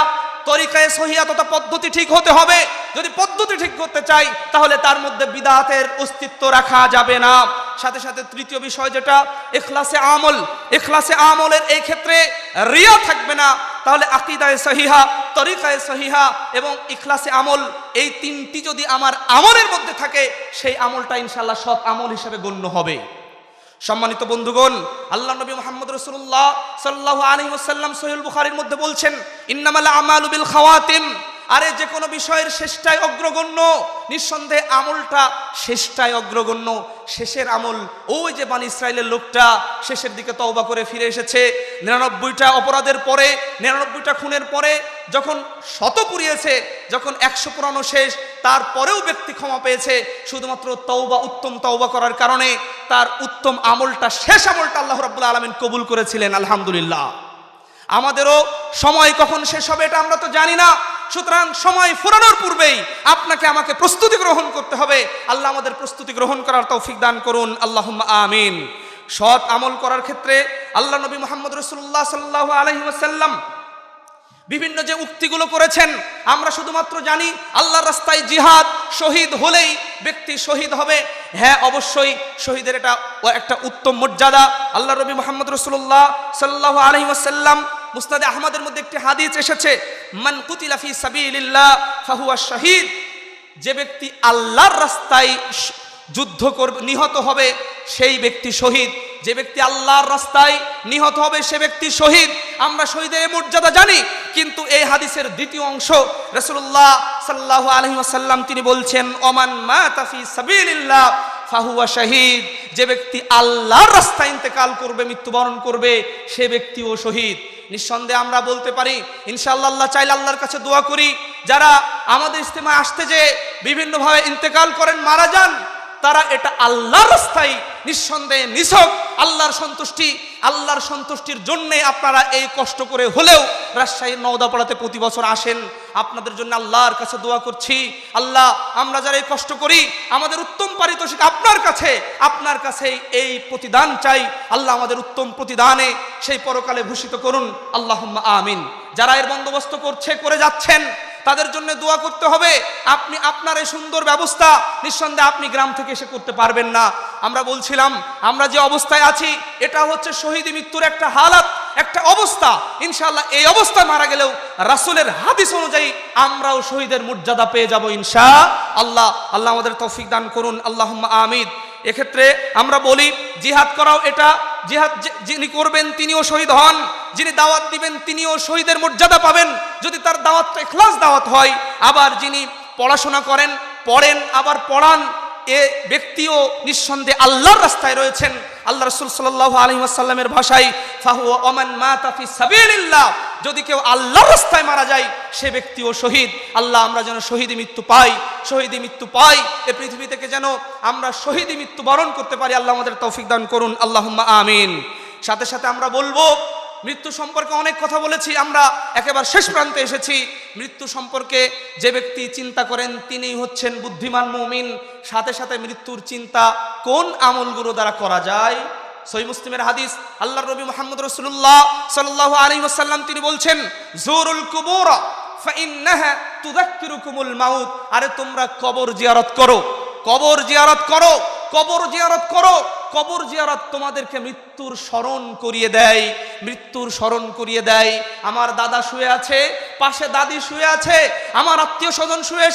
তরিকায়ে সহিহা তথা পদ্ধতি ঠিক হতে হবে। যদি পদ্ধতি ঠিক করতে চাই তাহলে তার মধ্যে বিদআতের অস্তিত্ব রাখা যাবে না। সাথে সাথে তৃতীয় বিষয় যেটা ইখলাসে আমল, ইখলাসে আমলের এই ক্ষেত্রে রিয়া থাকবে না। তাহলে আকীদায়ে সহিহা, তরিকায়ে সহিহা এবং ইখলাসে আমল, এই তিনটি যদি আমার আমলের মধ্যে থাকে সেই আমলটা ইনশাআল্লাহ সৎ আমল হিসেবে গণ্য হবে। সম্মানিত বন্ধুগণ, আল্লাহ নবী মুহাম্মদ রাসূলুল্লাহ সাল্লাল্লাহু আলাইহি ওয়াসাল্লাম সহিহুল বুখারীর মধ্যে বলছেন, ইন্নামাল আমালু বিল খাওয়াতিম। আরে যে কোনো বিষয়ের শেষটাই অগ্রগণ্য। নিঃসন্দেহে আমলটা শেষটাই অগ্রগণ্য। শেষের আমল, ওই যে বানি ইসরাইলের লোকটা শেষের দিকে তওবা করে ফিরে এসেছে, 99টা অপরাধের পরে, 99টা খুনের পরে যখন 100 পুড়িয়েছে, যখন 100 পুরানো শেষ, তারপরেও ব্যক্তি ক্ষমা পেয়েছে শুধুমাত্র তওবা, উত্তম তওবা করার কারণে। তার উত্তম আমলটা, শেষ আমলটা আল্লাহ রাব্বুল আলামিন কবুল করেছিলেন, আলহামদুলিল্লাহ। আমাদেরও সময় কখন শেষ হবে এটা আমরা তো জানি না। সুতরাং সময় ফুরানোর পূর্বেই আপনাকে আমাকে প্রস্তুতি গ্রহণ করতে হবে। আল্লাহ আমাদের প্রস্তুতি গ্রহণ করার তৌফিক দান করুন, আল্লাহুম্মা আমিন। সৎ আমল করার ক্ষেত্রে আল্লাহ নবী মুহাম্মদ রাসূলুল্লাহ সাল্লাল্লাহু আলাইহি ওয়াসাল্লাম বিভিন্ন যে উক্তিগুলো করেছেন, আমরা শুধুমাত্র জানি আল্লাহর রাস্তায় জিহাদ, শহীদ হলেই ব্যক্তি শহীদ হবে। হ্যাঁ, অবশ্যই শহীদের এটা একটা উত্তম মর্যাদা। আল্লাহ নবী মুহাম্মদ রাসূলুল্লাহ সাল্লাল্লাহু আলাইহি ওয়াসাল্লাম মুসনাদে আহমদের মধ্যে একটি হাদিস এসেছে, মান কুতিলা ফি সাবিলিল্লাহ ফাহুয়া শাহীদ। যে ব্যক্তি আল্লাহর রাস্তায় যুদ্ধ করবে, নিহত হবে, সেই ব্যক্তি শহীদ। যে ব্যক্তি আল্লাহর রাস্তায় নিহত হবে সে ব্যক্তি শহীদ। আমরা শহীদের মর্যাদা জানি, কিন্তু এই হাদিসের দ্বিতীয় অংশ রাসূলুল্লাহ সাল্লাল্লাহু আলাইহি ওয়াসাল্লাম তিনি বলছেন, ওমান মাতা ফি সাবিলিল্লাহ ফাহুয়া শাহীদ। যে ব্যক্তি আল্লাহর রাস্তায় ইন্তেকাল করবে, মৃত্যুবরণ করবে, সে ব্যক্তিও শহীদ। নিঃসন্দেহে আমরা বলতে পারি ইনশাআল্লাহ, আল্লাহ চাইলে আল্লাহর কাছে দোয়া করি, যারা আমাদের ইজতেমায় আসতে যে বিভিন্নভাবে ইন্তেকাল করেন, মারা যান, তারা এটা আল্লাহর রাস্তায় নিঃসন্দেহে নিছক আল্লাহর সন্তুষ্টির জন্য আপনারা এই কষ্ট করে হলেও রাজশাহীর নওদাপাড়াতে প্রতি বছর আসেন। আপনাদের জন্য আল্লাহর কাছে দোয়া করছি, আল্লাহ আমরা যারা এই কষ্ট করি আমাদের উত্তম পারিতোষিক আপনার কাছে এই প্রতিদান চাই। আল্লাহ আমাদের উত্তম প্রতিদানে সেই পরকালে ভূষিত করুন, আল্লাহুম্মা আমিন। যারা এর বন্দোবস্ত করে যাচ্ছেন তাদের জন্য দোয়া করতে হবে। আপনি আপনার এই সুন্দর ব্যবস্থা নিঃসন্দেহে আপনি গ্রাম থেকে এসে করতে পারবেন না। আমরা বলছিলাম আমরা যে অবস্থায় আছি এটা হচ্ছে শহীদ মৃত্যুর একটা হালাত, একটা অবস্থা, ইনশাআল্লাহ এই অবস্থায় মারা গেলেও রাসূলের হাদিস অনুযায়ী আমরাও শহীদের মর্যাদা পেয়ে যাব ইনশাআল্লাহ। আল্লাহ আমাদের তৌফিক দান করুন, আল্লাহুম্মা আমিন। এক্ষেত্রে আমরা বলি জিহাদ করাও এটা, জিহাদ যিনি করবেন তিনিও শহীদ হন, যিনি দাওয়াত দিবেন তিনিও শহীদের মর্যাদা পাবেন যদি তার দাওয়াতটা ইখলাস দাওয়াত হয়। আবার যিনি পড়াশোনা করেন, পড়েন, আবার পড়ান, এ ব্যক্তিও নিঃসন্দেহে আল্লাহর রাস্তায় রয়েছেন। আল্লাহ রাসূল সাল্লাল্লাহু আলাইহি ওয়াসাল্লামের ভাষায় ফাহুয়া ওমান মাতা ফি সাবিলিল্লাহ, যদি কেউ আল্লাহর রাস্তায় মারা যায় সে ব্যক্তিও শহীদ। আল্লাহ আমরা যেন শহীদি মৃত্যু পাই, শহীদি মৃত্যু পাই, এই পৃথিবী থেকে যেন আমরা শহীদি মৃত্যু বরণ করতে পারি। আল্লাহ আমাদের তৌফিক দান করুন, আল্লাহুম্মা আমিন। সাথে সাথে আমরা বলবো মৃত্যু সম্পর্কে অনেক কথা বলেছি, আমরা একেবারে শেষ প্রান্তে এসেছি। মৃত্যু সম্পর্কে যে ব্যক্তি চিন্তা করেন তিনিই হচ্ছেন বুদ্ধিমান মুমিন। সাথে সাথে মৃত্যুর চিন্তা কোন আমলগুলো দ্বারা করা যায়? সহিহ মুসলিমের হাদিস, আল্লাহর নবী মুহাম্মদ রাসূলুল্লাহ সাল্লাল্লাহু আলাইহি ওয়াসাল্লাম তিনি বলছেন, জুরুল কুবুর ফাইন্নাহা তুযাক্কিরুকুমুল মাউত। আরে তোমরা কবর জিয়ারত করো, কবর জিয়ারত করো, কবর জিয়ারত করো। কবর জিয়ারত তোমাদেরকে মৃত্যুর স্মরণ করিয়ে দেয়, মৃত্যুর স্মরণ করিয়ে দেয়। আমার দাদা শুয়ে আছে, পাশে দাদি শুয়ে আছে, আমার আত্মীয় স্বজন শুয়ে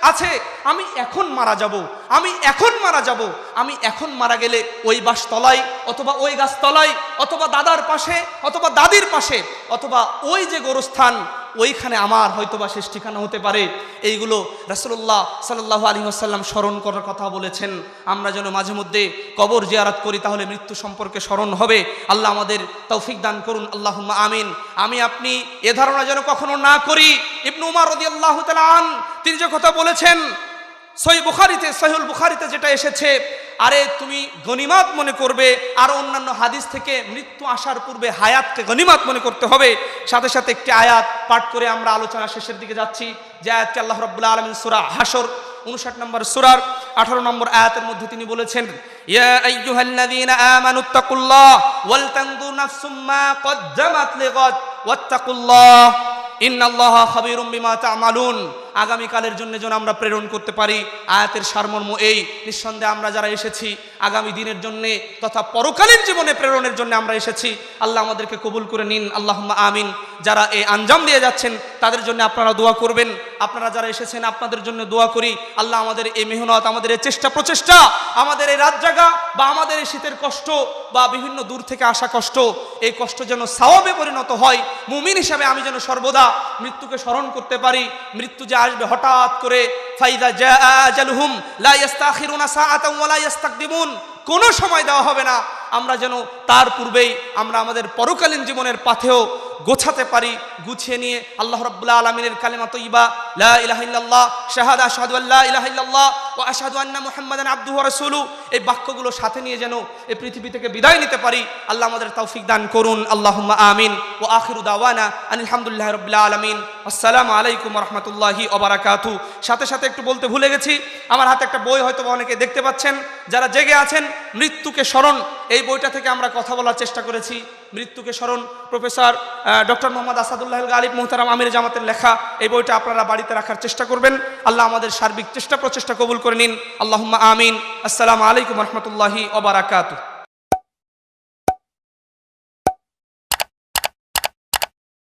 আছে, আমি এখন মারা যাব, আমি এখন মারা যাব। আমি এখন মারা গেলে ওই বাসতলায় অথবা ওই গাছতলায় অথবা দাদার পাশে অথবা দাদির পাশে অথবা ওই যে গোরস্থান ওইখানে আমার হয়তোবা শেষ ঠিকানা হতে পারে। এইগুলো রাসূলুল্লাহ সাল্লাল্লাহু আলাইহি ওয়াসাল্লাম স্মরণ করার কথা বলেছেন। আমরা যেন মাঝে মধ্যে কবর জিয়ারত করি, তাহলে মৃত্যু সম্পর্কে স্মরণ হবে। আল্লাহ আমাদের তৌফিক দান করুন, আল্লাহুম্মা আমিন। আমি আপনি এ ধারণা যেন কখনো না করি। ইবনে উমর রাদিয়াল্লাহু তাআলা আন তিনি যে কথা বলেছেন সহিহ বুখারীতে, সহিহুল বুখারীতে যেটা এসেছে, আরে তুমি গনিমত মনে করবে। আর অন্যান্য হাদিস থেকে মৃত্যু আসার পূর্বে হায়াতকে গনিমত মনে করতে হবে। সাথে সাথে একটি আয়াত পাঠ করে আমরা আলোচনা শেষের দিকে যাচ্ছি, যে আয়াতকে আল্লাহ রাব্বুল আলামিন সূরা হাশর 59 নম্বর সূরার 18 নম্বর আয়াতের মধ্যে তিনি বলেছেন, ইয়া আইয়ুহাল্লাযীনা আমানুত্তাকুল্লাহ ওয়াল তানজুর নাফসুম মা কদ্দামাত লিগাদ ওয়াত্তাকুল্লাহ ইন্নাল্লাহা খাবীরুম বিমা তা'মালুন। আগামীকালের জন্য যেন আমরা প্রেরণ করতে পারি। আয়াতের সারমর্ম এই, নিঃসন্দেহে আমরা যারা এসেছি আগামী দিনের জন্য তথা পরকালীন জীবনে প্রেরণের জন্য আমরা এসেছি। আল্লাহ আমাদেরকে কবুল করে নিন, আল্লাহুম্মা আমিন। যারা এই আঞ্জাম দিয়ে যাচ্ছেন তাদের জন্য আপনারা দোয়া করবেন। আপনারা যারা এসেছেন আপনাদের জন্য দোয়া করি। আল্লাহ আমাদের এই মেহনত, আমাদের এই চেষ্টা প্রচেষ্টা, আমাদের এই রাত জাগা বা আমাদের এই শীতের কষ্ট বা বিভিন্ন দূর থেকে আসা কষ্ট, এই কষ্ট যেন সওয়াবে পরিণত হয়। মুমিন হিসাবে আমি যেন সর্বদা মৃত্যুকে স্মরণ করতে পারি। মৃত্যু যে আসবে হঠাৎ করে, ফাইদা জা আজালুহুম লা ইস্তাখিরুনা সাআতান ওয়া লা ইস্তাকদিমুন, কোনো সময় দেওয়া হবে না। আমরা যেন তার পূর্বেই আমরা আমাদের পরকালীন জীবনের পাথেও গোছাতে পারি, গুছিয়ে নিয়ে আল্লাহ রাব্বুল আলামিনের কালিমা তয়্যিবা লা ইলাহা ইল্লাল্লাহ শাহাদা আশহাদু আল্লা ইলাহা ইল্লাল্লাহ ওয়া আশহাদু আন্না মুহাম্মাদান আবদুহু ওয়া রাসূলুহু, এই বাক্যগুলো সাথে নিয়ে যেন এই পৃথিবী থেকে বিদায় নিতে পারি। আল্লাহ আমাদের তৌফিক দান করুন, আল্লাহুম্মা আমিন। ওয়া আখিরু দাওয়ানা আনিল হামদুলিল্লাহি রাব্বিল আলামিন। আসসালামু আলাইকুম ওয়া রাহমাতুল্লাহি ওয়া বারাকাতুহু। সাথে সাথে একটু বলতে ভুলে গেছি, আমার হাতে একটা বই হয়তো অনেকে দেখতে পাচ্ছেন, যারা জেগে আছেন, মৃত্যুকে স্মরণ, এই বইটা থেকে আমরা কথা বলার চেষ্টা করেছি। মৃত্যুকে স্মরণ, প্রফেসর ডক্টর মোহাম্মদ আসাদুল্লাহ গালিব মুহতারাম আমির জামাতের লেখা। এই বইটা আপনারা বাড়িতে রাখার চেষ্টা করবেন। আল্লাহ আমাদের সার্বিক চেষ্টা প্রচেষ্টা কবুল করে নিন, আল্লাহুম্মা আমিন। আসসালামু আলাইকুম ওয়া রাহমাতুল্লাহি ওয়া বারাকাতুহু।